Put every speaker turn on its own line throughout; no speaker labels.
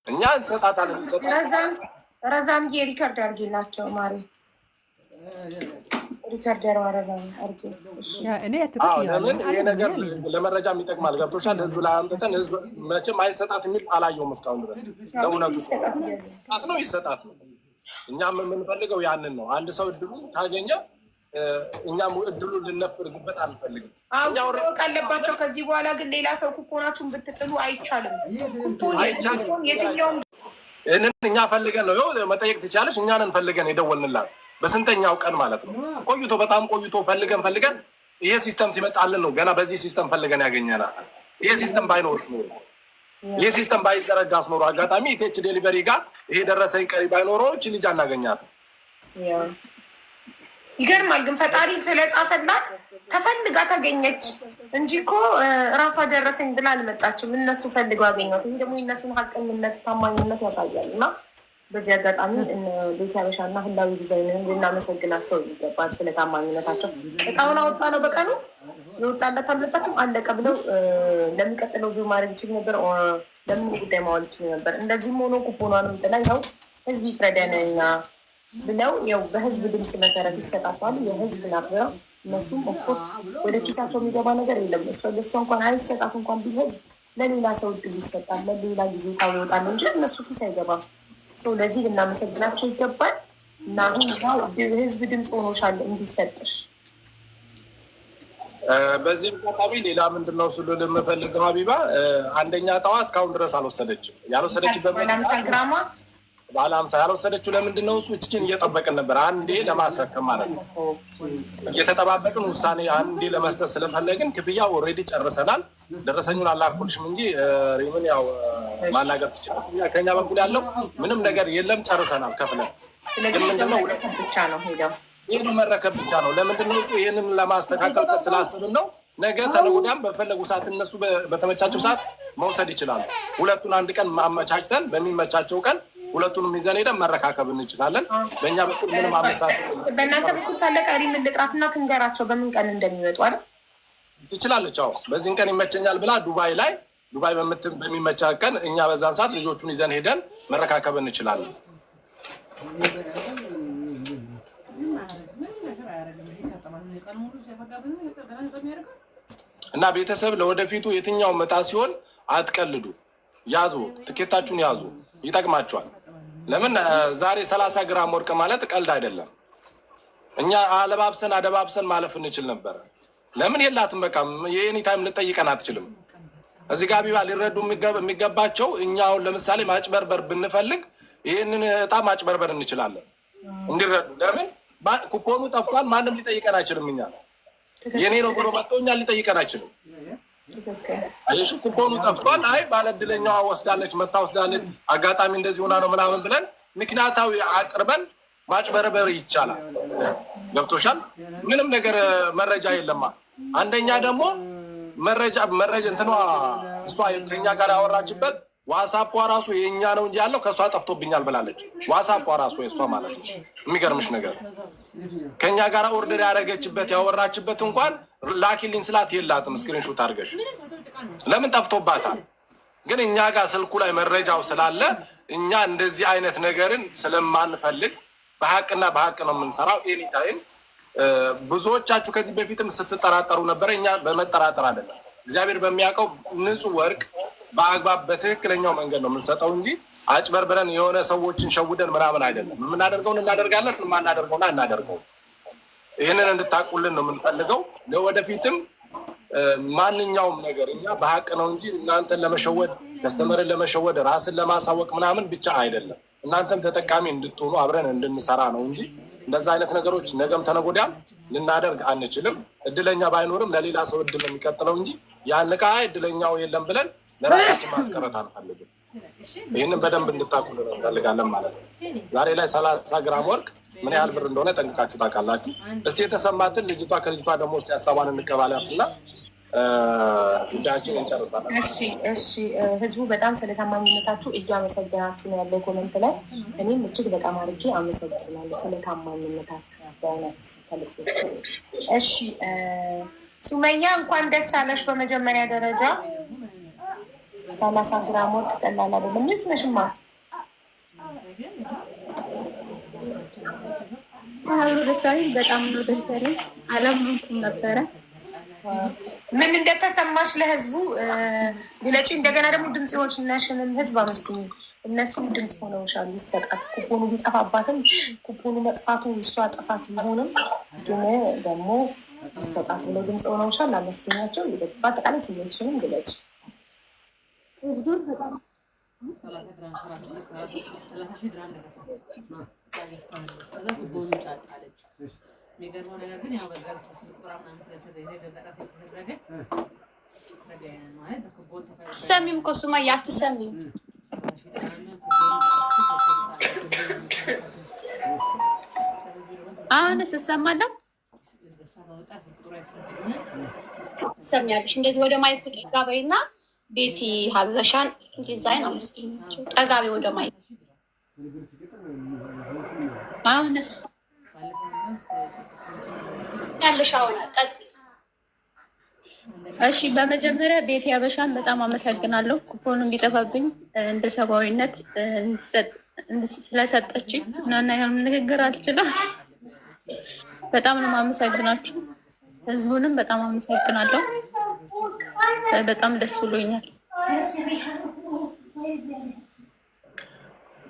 እኛ እንሰጣታለን።
ረዛን ሪከርድ አድርጌላቸው ማሪ ሪከርደር ረዛን አድርጌ
ለምን ይሄ ነገር ለመረጃ የሚጠቅማል። ገብቶሻል? ህዝብ ላይ አምጥተን ህዝብ መቼም አይሰጣት የሚል አላየውም እስካሁን ድረስ። ለእውነቱ ይሰጣት ነው ይሰጣት ነው። እኛም የምንፈልገው ያንን ነው። አንድ ሰው እድሉን ካገኘ እኛም እድሉን ልነፍርግበት አንፈልግም።
አለባቸው። ከዚህ በኋላ ግን ሌላ ሰው ኩፖናችሁን ብትጥሉ አይቻልም። ኩፖን የትኛውም
ይህንን እኛ ፈልገን ነው መጠየቅ ትችላለች። እኛንን ፈልገን የደወልንላት በስንተኛው ቀን ማለት ነው። ቆይቶ በጣም ቆይቶ ፈልገን ይሄ ሲስተም ሲመጣልን ነው ገና በዚህ ሲስተም ፈልገን ያገኘናል። ይሄ ሲስተም ባይኖርስ ኖሮ ይሄ ሲስተም ባይዘረጋስ ኖሮ አጋጣሚ ኢቴች ዴሊቨሪ ጋር ይሄ ደረሰኝ ቀሪ ባይኖረው እቺ ልጅ አናገኛት።
ይገርማል። ግን ፈጣሪ ስለጻፈላት ተፈልጋ ተገኘች እንጂ እኮ እራሷ ደረሰኝ ብላ አልመጣችም። እነሱ ፈልገው አገኘት። ይሄ ደግሞ የእነሱን ሀቀኝነት ታማኝነት ያሳያል። እና በዚህ አጋጣሚ ቤት ያበሻ እና ህላዊ ዲዛይንን ልናመሰግናቸው ይገባል ስለ ታማኝነታቸው። እጣውን አወጣ ነው በቀኑ የወጣለት አልመጣችም አለቀ ብለው ለሚቀጥለው ዙር ማድረግ ይችል ነበር። ለምን ጉዳይ ማዋል ይችል ነበር። እንደዚህም ሆኖ ኩፖኗንም ጥላ ይኸው ህዝብ ይፍረደን እኛ ብለው ያው በህዝብ ድምፅ መሰረት ይሰጣቷል። የህዝብ ናብረው እነሱም ኦፍኮርስ ወደ ኪሳቸው የሚገባ ነገር የለም። ለእሷ እንኳን አይሰጣት እንኳን ቢል ህዝብ ለሌላ ሰው እድሉ ይሰጣል። ለሌላ ጊዜ ታው ይወጣል እንጂ እነሱ ኪስ አይገባም። ለዚህ ልናመሰግናቸው ይገባል። እና አሁን ህዝብ ድምፅ ሆኖሻል እንዲሰጥሽ።
በዚህ አጋጣሚ ሌላ ምንድነው ስሉ ለምፈልገው ሀቢባ አንደኛ እጣዋ እስካሁን ድረስ አልወሰደችም። ያልወሰደችበት
ግራማ
ባለ 50 ያልወሰደችው ለምንድን ነው? እሱ እችችን እየጠበቅን ነበር አንዴ ለማስረከብ ማለት ነው። እየተጠባበቅን ውሳኔ አንዴ ለመስጠት ስለፈለግን ክፍያው ኦልሬዲ ጨርሰናል። ደረሰኙን አላኩልሽም እንጂ ሪምን ያው ማናገር ትችላለህ። ከኛ በኩል ያለው ምንም ነገር የለም፣ ጨርሰናል ከፍለን። ምንድነው
ብቻ ነው ሄደው
ይሄን መረከብ ብቻ ነው። ለምንድን ነው ይሄንን ለማስተካከል ስላስብን ነው። ነገ ተነጎዳም በፈለጉ ሰዓት እነሱ በተመቻቸው ሰዓት መውሰድ ይችላሉ። ሁለቱን አንድ ቀን ማመቻችተን በሚመቻቸው ቀን ሁለቱንም ይዘን ሄደን መረካከብ እንችላለን። በእኛ በኩል ምንም አመሳት
በእናንተ በኩል ካለ ቀሪ ምን ልጥራትና ትንገራቸው በምን ቀን እንደሚመጡ አይደል?
ትችላለች። አዎ በዚህን ቀን ይመቸኛል ብላ ዱባይ በሚመቻ ቀን እኛ በዛን ሰዓት ልጆቹን ይዘን ሄደን መረካከብ እንችላለን። እና ቤተሰብ ለወደፊቱ የትኛው መጣ ሲሆን አትቀልዱ። ያዙ፣ ትኬታችሁን ያዙ፣ ይጠቅማችኋል። ለምን ዛሬ 30 ግራም ወርቅ ማለት ቀልድ አይደለም። እኛ አደባብሰን ማለፍ እንችል ነበር። ለምን የላትም በቃ የኤኒ ታይም ልጠይቀን አትችልም። እዚህ ጋር ቢባ ሊረዱ የሚገባቸው እኛ አሁን ለምሳሌ ማጭበርበር ብንፈልግ ይህንን እጣ ማጭበርበር እንችላለን እንዲረዱ። ለምን ኩፖኑ ጠፍቷል፣ ማንም ሊጠይቀን አይችልም። እኛ የኔ ነው ብሎ መጥቶ እኛ ሊጠይቀን አይችልም። አይሽ ኩፖኑ ጠፍቷል፣ አይ ባለድለኛዋ ወስዳለች አጋጣሚ እንደዚህ ሆና ነው ምናምን ብለን ምክንያታዊ አቅርበን ማጭበርበር ይቻላል። ገብቶሻል? ምንም ነገር መረጃ የለማ። አንደኛ ደግሞ መረጃ እንትኗ እሷ ከኛ ጋር ያወራችበት ዋትስአፕ ራሱ የኛ ነው እንጂ ያለው ከሷ ጠፍቶብኛል ብላለች። ዋትስአፕ ራሱ የሷ ማለት ነው። የሚገርምሽ ነገር ከኛ ጋር ኦርደር ያደረገችበት ያወራችበት እንኳን ላኪልኝ ስላት የላትም። ስክሪንሾት አድርገሽ ለምን ጠፍቶባታል? ግን እኛ ጋር ስልኩ ላይ መረጃው ስላለ እኛ እንደዚህ አይነት ነገርን ስለማንፈልግ በሀቅና በሀቅ ነው የምንሰራው። ኤኒታይም ብዙዎቻችሁ ከዚህ በፊትም ስትጠራጠሩ ነበረ። እኛ በመጠራጠር አይደለም፣ እግዚአብሔር በሚያውቀው ንጹህ ወርቅ በአግባብ በትክክለኛው መንገድ ነው የምንሰጠው እንጂ አጭበርብረን የሆነ ሰዎችን ሸውደን ምናምን አይደለም። የምናደርገውን እናደርጋለን፣ የማናደርገውን አናደርገውም። ይህንን እንድታቁልን ነው የምንፈልገው። ለወደፊትም ማንኛውም ነገር እኛ በሀቅ ነው እንጂ እናንተን ለመሸወድ ከስተመርን ለመሸወድ ራስን ለማሳወቅ ምናምን ብቻ አይደለም። እናንተም ተጠቃሚ እንድትሆኑ አብረን እንድንሰራ ነው እንጂ እንደዛ አይነት ነገሮች ነገም ተነጎዳም ልናደርግ አንችልም። እድለኛ ባይኖርም ለሌላ ሰው እድል የሚቀጥለው እንጂ ያን ዕቃ እድለኛው የለም ብለን ለራሳችን ማስቀረት አንፈልግም። ይህንን በደንብ እንድታቁልን እንፈልጋለን ማለት ነው። ዛሬ ላይ 30 ግራም ወርቅ ምን ያህል ብር እንደሆነ ጠንቅቃችሁ ታውቃላችሁ። እስቲ የተሰማትን ልጅቷ ከልጅቷ ደግሞ እስቲ ሀሳቧን እንቀባላትና ጉዳያችን እንጨርሳለን።
እሺ ህዝቡ በጣም ስለታማኝነታችሁ እያመሰገናችሁ ነው ያለው ኮመንት ላይ። እኔም እጅግ በጣም አድርጌ አመሰግናለሁ ስለታማኝነታችሁ በእውነት ከልብ። እሺ ሱመያ እንኳን ደስ አለሽ። በመጀመሪያ ደረጃ 30 ግራም ወርቅ ቀላል አይደለም። ልጅ ነሽማ
በጣም ነው ደስ ያለኝ። አላመንኩም ነበረ።
ምን እንደተሰማሽ ለህዝቡ ግለጪ። እንደገና ደግሞ ድምፅ የሆንሽንም ህዝብ አመስግኝ። እነሱም ድምፅ ሆነውሻል። ይሰጣት ኩፖኑ ቢጠፋባትም ኩፖኑ መጥፋቱ እሷ ጥፋት ቢሆንም ግን ደግሞ ይሰጣት ብለው ድምፅ ሆነውሻል። አመስግኛቸው። በአጠቃላይ ስሜትሽንም ግለጪ።
የሚገርመው ነገር ግን ያው በዛ ስልክ ቁጥር ምናምን ስለተደረገ ማለት በኩቦን
አትሰሚም እኮ ሱመያ አትሰሚም። አሁንስ እሰማለሁ። ትሰሚያለሽ። እንደዚህ ወደ ማይክ ጠጋ በይና ቤቲ ሀበሻን ዲዛይን አመስግኛቸው። ጠጋ በይ ወደ ማይክ። አሁንስ ያለሽ አሁን ቀጥይ። እሺ በመጀመሪያ ቤቲ ሀበሻን በጣም አመሰግናለሁ። ኩፖኑን ቢጠፋብኝ እንደ ሰብአዊነት ስለሰጠችኝ እና ንግግር አልችልም። በጣም ነው የማመሰግናችሁ። ህዝቡንም በጣም አመሰግናለሁ። በጣም ደስ ብሎኛል።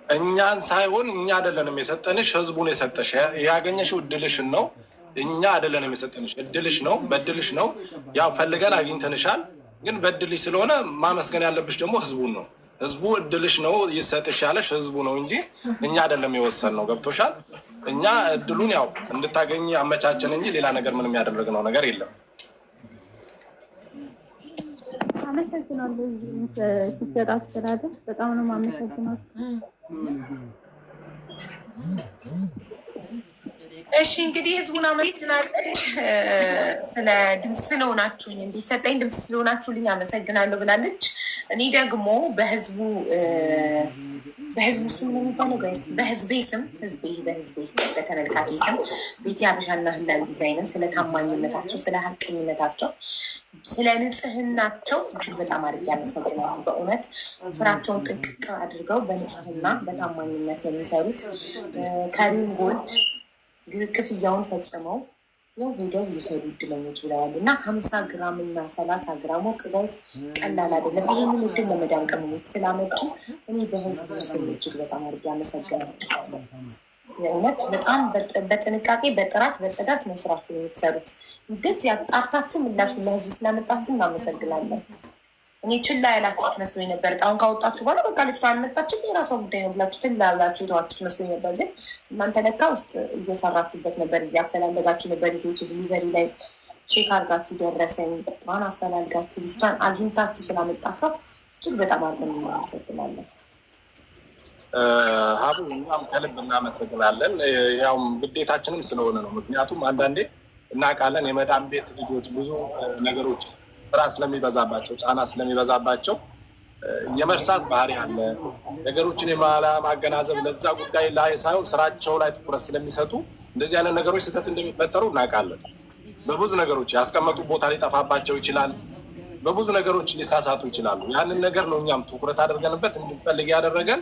እኛን ሳይሆን እኛ አይደለንም የሰጠንሽ፣ ህዝቡን የሰጠሽ። ያገኘሽው እድልሽን ነው። እኛ አይደለንም የሰጠንሽ፣ እድልሽ ነው። በእድልሽ ነው ያው ፈልገን አግኝተንሻል። ግን በእድልሽ ስለሆነ ማመስገን ያለብሽ ደግሞ ህዝቡን ነው። ህዝቡ እድልሽ ነው ይሰጥሽ ያለሽ ህዝቡ ነው እንጂ እኛ አይደለም የወሰንነው። ገብቶሻል? እኛ እድሉን ያው እንድታገኝ አመቻችን እንጂ ሌላ ነገር ምንም ያደረግነው ነገር የለም።
አመሰግናለሁ። ሲሰጣት ስላለ በጣም ነው የማመሰግናለሁ።
እሺ እንግዲህ ህዝቡን አመስግናለች። ስለ ድምፅ ስለሆናችሁኝ እንዲሰጠኝ ድምፅ ስለሆናችሁልኝ አመሰግናለሁ ብላለች። እኔ ደግሞ በህዝቡ ስም ነው የሚባለው ጋይስ፣ በህዝቤ ስም በተመልካች ስም ቤቲ ሀበሻና ህላዊ ዲዛይንን ስለ ታማኝነታቸው፣ ስለ ሀቀኝነታቸው፣ ስለ ንጽህናቸው እጅግ በጣም አድርጌ አመሰግናለሁ። በእውነት ስራቸውን ጥንቅቅ አድርገው በንጽህና በታማኝነት የሚሰሩት ከሪም ጎልድ ክፍያውን ፈጽመው ያው ሄደው ይሰሩ እድለኞች ብለዋል። እና 50 ግራም እና 30 ግራም ወርቅ ጋይስ ቀላል አይደለም። ይህንን እድል ለመዳን ቅመሞች ስላመጡ እኔ በህዝቡ ስም እጅግ በጣም አድርጌ አመሰግናቸዋለሁ። የእውነት በጣም በጥንቃቄ በጥራት በጽዳት ነው ስራችሁን የምትሰሩት። እንደዚህ አጣርታችሁ ምላሹን ለህዝብ ስላመጣችሁ እናመሰግናለን። እኔ ችላ ያላችሁት መስሎኝ ነበር። ጣሁን ካወጣችሁ በኋላ በቃ ልጅቷ አልመጣችም የራሷ ጉዳይ ነው ብላችሁ ትላ ብላችሁ የተዋችሁት መስሎኝ ነበር። ግን እናንተ ለካ ውስጥ እየሰራችሁበት ነበር፣ እያፈላለጋችሁ ነበር። ቴች ዲሊቨሪ ላይ ቼክ አድርጋችሁ ደረሰኝ ቁጥሯን አፈላልጋችሁ ልጅቷን አግኝታችሁ ስላመጣችኋት እጅግ በጣም አድርገን እናመሰግናለን።
ሀቡ እኛም ከልብ እናመሰግናለን። ያውም ግዴታችንም ስለሆነ ነው። ምክንያቱም አንዳንዴ እናውቃለን የመዳም ቤት ልጆች ብዙ ነገሮች ስራ ስለሚበዛባቸው ጫና ስለሚበዛባቸው የመርሳት ባህሪ አለ። ነገሮችን የማገናዘብ ለዛ ጉዳይ ላይ ሳይሆን ስራቸው ላይ ትኩረት ስለሚሰጡ እንደዚህ አይነት ነገሮች ስህተት እንደሚፈጠሩ እናውቃለን። በብዙ ነገሮች ያስቀመጡ ቦታ ሊጠፋባቸው ይችላል። በብዙ ነገሮች ሊሳሳቱ ይችላሉ። ያንን ነገር ነው እኛም ትኩረት አድርገንበት እንድንፈልግ ያደረገን።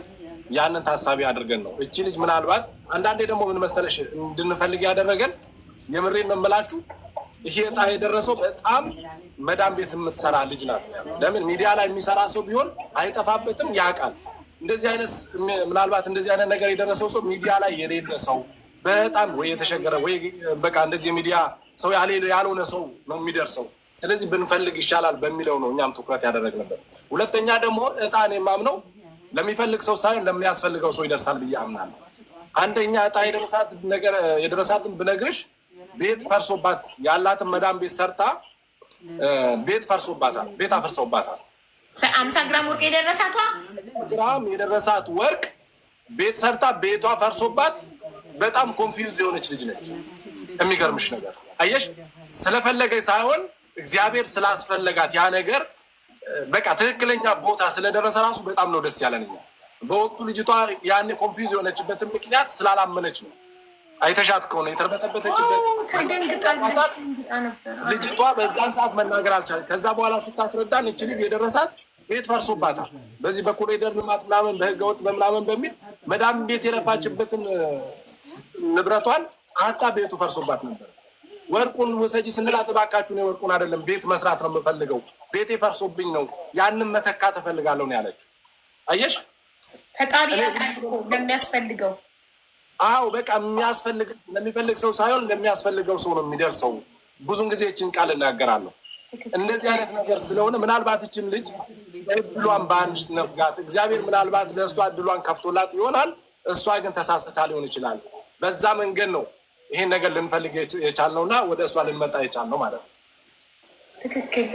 ያንን ታሳቢ አድርገን ነው። እቺ ልጅ ምናልባት አንዳንዴ ደግሞ ምን መሰለሽ እንድንፈልግ ያደረገን የምሬን ነው የምላችሁ ይሄ ዕጣ የደረሰው በጣም መዳም ቤት የምትሰራ ልጅ ናት። ለምን ሚዲያ ላይ የሚሰራ ሰው ቢሆን አይጠፋበትም፣ ያውቃል። እንደዚህ አይነት ምናልባት እንደዚህ አይነት ነገር የደረሰው ሰው ሚዲያ ላይ የሌለ ሰው በጣም ወይ የተሸገረ ወይ በቃ እንደዚህ የሚዲያ ሰው ያልሆነ ሰው ነው የሚደርሰው። ስለዚህ ብንፈልግ ይሻላል በሚለው ነው እኛም ትኩረት ያደረግንበት። ሁለተኛ ደግሞ ዕጣን የማምነው ለሚፈልግ ሰው ሳይሆን ለሚያስፈልገው ሰው ይደርሳል ብዬ አምናለሁ። አንደኛ ዕጣ የደረሳትን ብነግርሽ ቤት ፈርሶባት ያላትን መዳም ቤት ሰርታ ቤት ፈርሶባታል። ቤት አፈርሰውባታል።
50 ግራም ወርቅ
የደረሳት ወርቅ ቤት ሰርታ ቤቷ ፈርሶባት በጣም ኮንፊውዝ የሆነች ልጅ ነች። የሚገርምሽ ነገር አየሽ፣ ስለፈለገች ሳይሆን እግዚአብሔር ስላስፈለጋት ያ ነገር በቃ ትክክለኛ ቦታ ስለደረሰ ራሱ በጣም ነው ደስ ያለን። በወቅቱ ልጅቷ ያኔ ኮንፊውዝ የሆነችበትን ምክንያት ስላላመነች ነው። አይተሻት ከሆነ የተርበተበተችበት ልጅቷ በዛን ሰዓት መናገር አልቻለች። ከዛ በኋላ ስታስረዳን እች ልጅ የደረሳት ቤት ፈርሶባታል። በዚህ በኮሪደር ልማት ምናምን በህገወጥ በምናምን በሚል መዳም ቤት የለፋችበትን ንብረቷን አጣ። ቤቱ ፈርሶባት ነበር። ወርቁን ውሰጂ ስንላት እባካችሁን የወርቁን አይደለም ቤት መስራት ነው የምፈልገው፣ ቤቴ ፈርሶብኝ ነው ያንን መተካ ተፈልጋለሁ ነው ያለችው። አየሽ
ፈጣሪ ያውቃል እኮ ለሚያስፈልገው።
አዎ በቃ ለሚፈልግ ሰው ሳይሆን ለሚያስፈልገው ሰው ነው የሚደርሰው። ብዙን ጊዜ ይህችን ቃል እናገራለሁ። እንደዚህ አይነት ነገር ስለሆነ ምናልባት ይህችን ልጅ እድሏን በአንድ ነፍጋት እግዚአብሔር ምናልባት ለእሷ እድሏን ከፍቶላት ይሆናል። እሷ ግን ተሳስታ ሊሆን ይችላል። በዛ መንገድ ነው ይሄን ነገር ልንፈልግ የቻልነው እና ወደ እሷ ልንመጣ የቻልነው ማለት ነው።
ትክክል።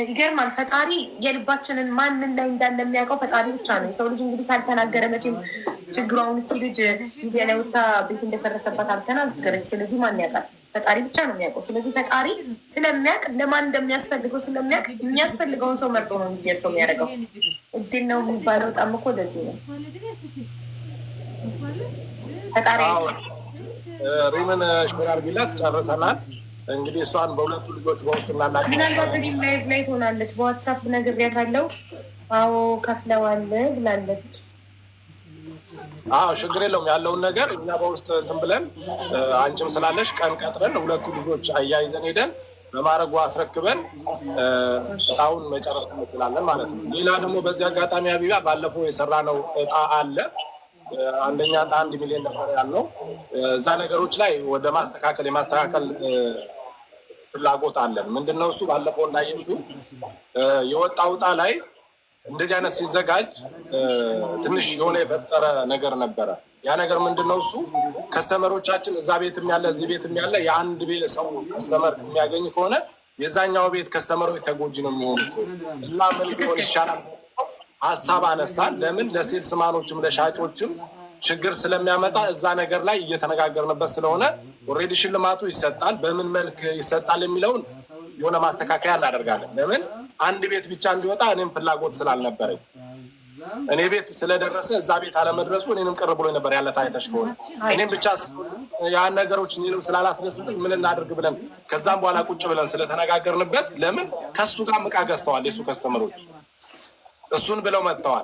ይገርማል። ፈጣሪ የልባችንን ማንን ላይ እንዳለ የሚያውቀው ፈጣሪ ብቻ ነው። የሰው ልጅ እንግዲህ ካልተናገረ መቼም ችግሩ አሁን እቺ ልጅ ሚዲያ ላይ ወጥታ ቤት እንደፈረሰባት አልተናገረች። ስለዚህ ማን ያውቃል? ፈጣሪ ብቻ ነው የሚያውቀው። ስለዚህ ፈጣሪ ስለሚያውቅ ለማን እንደሚያስፈልገው ስለሚያውቅ የሚያስፈልገውን ሰው መርጦ ነው እንዲደርሰው የሚያደርገው። እድል ነው የሚባለው ጣም እኮ ለዚህ ነው። ፈጣሪ
ሪምን ሽራር ቢላት ጨርሰናል። እንግዲህ እሷን በሁለቱ ልጆች በውስጥ እናናገ
ምናልባት ሪም ላይቭ ላይ ትሆናለች። በዋትሳፕ ነግሬያታለሁ። አዎ ከፍለዋል ብላለች።
አዎ ችግር የለውም። ያለውን ነገር እኛ በውስጥ እንትን ብለን አንቺም ስላለሽ ቀን ቀጥረን ሁለቱ ልጆች አያይዘን ሄደን በማረጉ አስረክበን እጣውን መጨረስ እንችላለን ማለት ነው። ሌላ ደግሞ በዚህ አጋጣሚ አቢባ ባለፈው የሰራነው እጣ አለ። አንደኛ እጣ 1 ሚሊዮን ነበር ያለው። እዛ ነገሮች ላይ ወደ የማስተካከል ፍላጎት አለን። ምንድነው እሱ ባለፈው እንዳየሽው የወጣው እጣ ላይ እንደዚህ አይነት ሲዘጋጅ ትንሽ የሆነ የፈጠረ ነገር ነበረ። ያ ነገር ምንድነው እሱ ከስተመሮቻችን እዛ ቤትም ያለ እዚህ ቤትም ያለ የአንድ ቤት ሰው ከስተመር የሚያገኝ ከሆነ የዛኛው ቤት ከስተመሮች ተጎጂ ነው የሚሆኑት እና ምን ቢሆን ይሻላል ሀሳብ አነሳን። ለምን ለሴልስ ማኖችም ለሻጮችም ችግር ስለሚያመጣ እዛ ነገር ላይ እየተነጋገርንበት ስለሆነ ኦልሬዲ ሽልማቱ ይሰጣል። በምን መልክ ይሰጣል የሚለውን የሆነ ማስተካከያ እናደርጋለን። ለምን አንድ ቤት ብቻ እንዲወጣ እኔም ፍላጎት ስላልነበረኝ እኔ ቤት ስለደረሰ እዛ ቤት አለመድረሱ እኔንም ቅር ብሎ ነበር። ያለ ታይተሽ ከሆነ እኔም ብቻ ያን ነገሮች እኔንም ስላላስደሰተኝ ምን እናድርግ ብለን ከዛም በኋላ ቁጭ ብለን ስለተነጋገርንበት ለምን ከሱ ጋር ዕቃ ገዝተዋል የሱ ከስተመሮች እሱን ብለው መጥተዋል።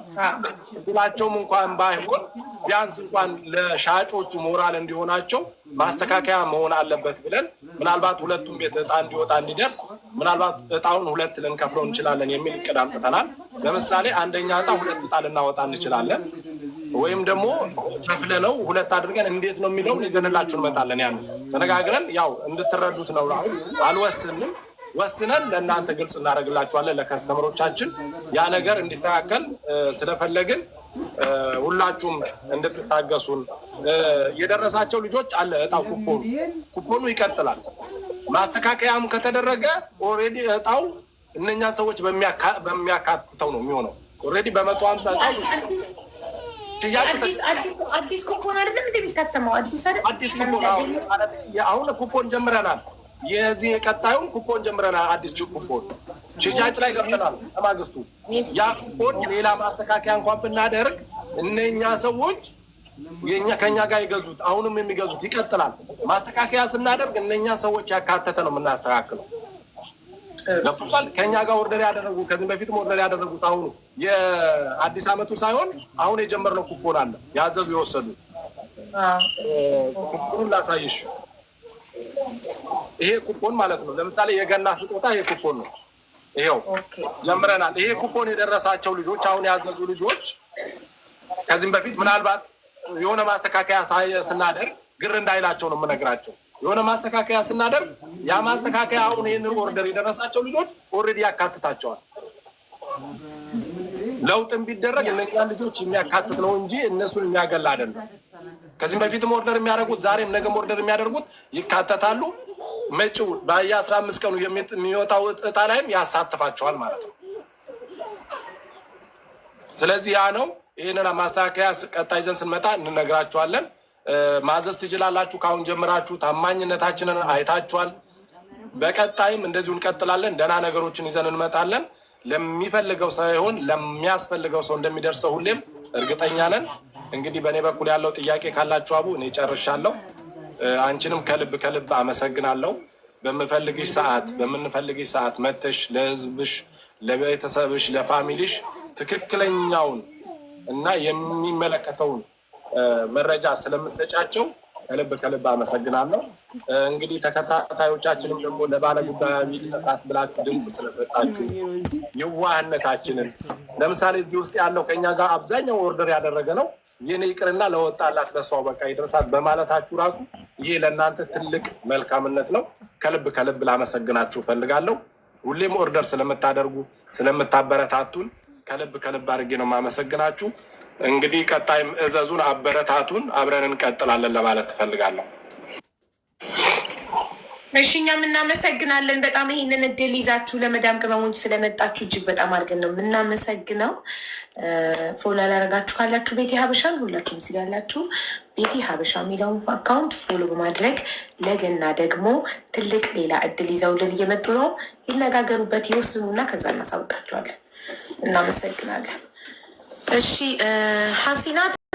ብላቸውም እንኳን ባይሆን ቢያንስ እንኳን ለሻጮቹ ሞራል እንዲሆናቸው ማስተካከያ መሆን አለበት ብለን ምናልባት ሁለቱም ቤት እጣ እንዲወጣ እንዲደርስ ምናልባት እጣውን 2 ልንከፍለው እንችላለን የሚል እቅድ አምጥተናል። ለምሳሌ አንደኛ እጣ 2 እጣ ልናወጣ እንችላለን። ወይም ደግሞ ከፍለ ነው 2 አድርገን እንዴት ነው የሚለውን ይዘንላችሁ እንመጣለን። ያን ተነጋግረን ያው እንድትረዱት ነው። አልወስንም ወስነን ለእናንተ ግልጽ እናደርግላችኋለን ለከስተመሮቻችን። ያ ነገር እንዲስተካከል ስለፈለግን ሁላችሁም እንድትታገሱን። የደረሳቸው ልጆች አለ እጣው ኩፖኑ ይቀጥላል። ማስተካከያም ከተደረገ ኦልሬዲ እጣው እነኛ ሰዎች በሚያካትተው ነው የሚሆነው። ኦልሬዲ በ150 እጣው
አዲስ ኩፖን አይደለም እንደሚታተመው አዲስ
ኩፖን አሁን ኩፖን ጀምረናል። የዚህ የቀጣዩን ኩፖን ጀምረናል። አዲስ ኩፖን ሽያጭ ላይ ገብተናል። ከማግስቱ ያ ኩፖን ሌላ ማስተካከያ እንኳን ብናደርግ እነኛ ሰዎች ከኛ ጋር የገዙት አሁንም የሚገዙት ይቀጥላል። ማስተካከያ ስናደርግ እነኛ ሰዎች ያካተተ ነው የምናስተካክለው። ለምሳሌ ከኛ ጋር ኦርደር ያደረጉ ከዚህ በፊትም ኦርደር ያደረጉት አሁን የአዲስ ዓመቱ ሳይሆን አሁን የጀመርነው ኩፖን አለ ያዘዙ የወሰዱ ኩፖን ላሳይሽ። ይሄ ኩፖን ማለት ነው። ለምሳሌ የገና ስጦታ ይሄ ኩፖን ነው። ይሄው ጀምረናል። ይሄ ኩፖን የደረሳቸው ልጆች አሁን ያዘዙ ልጆች ከዚህም በፊት ምናልባት የሆነ ማስተካከያ ስናደርግ ግር እንዳይላቸው ነው የምነግራቸው። የሆነ ማስተካከያ ስናደርግ ያ ማስተካከያ አሁን ይሄንን ኦርደር የደረሳቸው ልጆች ኦልሬዲ ያካትታቸዋል። ለውጥም ቢደረግ እነኛን ልጆች የሚያካትት ነው እንጂ እነሱን የሚያገላ አይደለም። ከዚህም በፊትም ኦርደር የሚያደርጉት ዛሬም ነገም ኦርደር የሚያደርጉት ይካተታሉ። መጪው በየ15 ቀኑ የሚወጣው እጣ ላይም ያሳትፋቸዋል ማለት ነው። ስለዚህ ያ ነው። ይህንን ማስተካከያ ቀጣይ ይዘን ስንመጣ እንነግራችኋለን። ማዘዝ ትችላላችሁ። ካሁን ጀምራችሁ ታማኝነታችንን አይታችኋል። በቀጣይም እንደዚሁ እንቀጥላለን። ደህና ነገሮችን ይዘን እንመጣለን። ለሚፈልገው ሳይሆን ለሚያስፈልገው ሰው እንደሚደርሰው ሁሌም እርግጠኛ ነን። እንግዲህ በእኔ በኩል ያለው ጥያቄ ካላችሁ አቡ እኔ ጨርሻለሁ። አንቺንም ከልብ አመሰግናለሁ። በምፈልግሽ ሰዓት በምንፈልግሽ ሰዓት መተሽ ለህዝብሽ፣ ለቤተሰብሽ፣ ለፋሚሊሽ ትክክለኛውን እና የሚመለከተውን መረጃ ስለምሰጫቸው ከልብ አመሰግናለሁ። እንግዲህ ተከታታዮቻችንም ደግሞ ለባለ ጉዳይ ቢነሳት ብላችሁ ድምፅ ስለሰጣችሁ የዋህነታችንን ለምሳሌ እዚህ ውስጥ ያለው ከኛ ጋር አብዛኛው ኦርደር ያደረገ ነው። ይህን ይቅርና ለወጣላት ለሷው በቃ ይደርሳት በማለታችሁ ራሱ ይሄ ለእናንተ ትልቅ መልካምነት ነው። ከልብ ላመሰግናችሁ ፈልጋለሁ። ሁሌም ኦርደር ስለምታደርጉ ስለምታበረታቱን ከልብ አድርጌ ነው የማመሰግናችሁ። እንግዲህ ቀጣይም እዘዙን፣ አበረታቱን፣ አብረን እንቀጥላለን ለማለት ትፈልጋለሁ።
እሺ እኛም እናመሰግናለን በጣም ይህንን እድል ይዛችሁ ለመዳም ቅመሞች ስለመጣችሁ እጅግ በጣም አድርገን ነው የምናመሰግነው። ፎሎ ያላረጋችሁ ካላችሁ ቤቲ ሀበሻን ሁላችሁም ሲጋላችሁ ቤቲ ሀበሻ የሚለውን አካውንት ፎሎ በማድረግ ለገና ደግሞ ትልቅ ሌላ እድል ይዘውልን እየመጡ ነው። ይነጋገሩበት፣ ይወስኑና ከዛ እናሳውቃችኋለን። እናመሰግናለን። እሺ ሀሲናት